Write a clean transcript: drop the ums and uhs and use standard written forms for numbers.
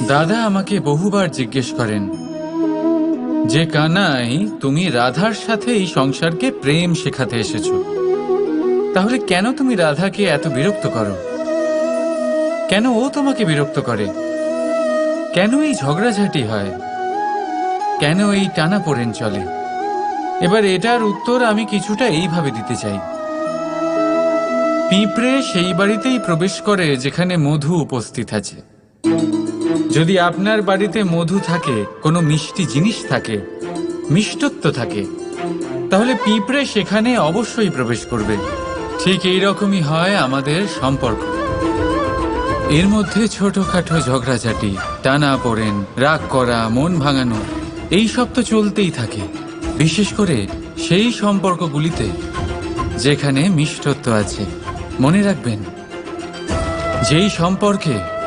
দাদা আমাকে বহুবার জিজ্ঞেস করেন যে কানাই, তুমি রাধার সাথে এই সংসারকে প্রেম শেখাতে এসেছো, তাহলে কেন তুমি রাধাকে এত বিরক্ত করো? কেন ও তোমাকে বিরক্ত করে? কেন এই ঝগড়াঝাটি হয়? কেন এই টানাপোড়েন চলে? এবার এটার উত্তর আমি কিছুটা এইভাবে দিতে চাই। পিঁপড়ে সেই বাড়িতেই প্রবেশ করে যেখানে মধু উপস্থিত আছে। যদি আপনার বাড়িতে মধু থাকে, কোনো মিষ্টি জিনিস থাকে, মিষ্টত্ব থাকে, তাহলে পিঁপড়ে সেখানে অবশ্যই প্রবেশ করবে। ঠিক এই রকমই হয় আমাদের সম্পর্ক। এর মধ্যে ছোটখাটো ঝগড়াঝাটি, টানাপোড়েন, রাগ করা, মন ভাঙানো, এই সব তো চলতেই থাকে, বিশেষ করে সেই সম্পর্কগুলিতে যেখানে মিষ্টত্ব আছে। মনে রাখবেন, যেই সম্পর্কে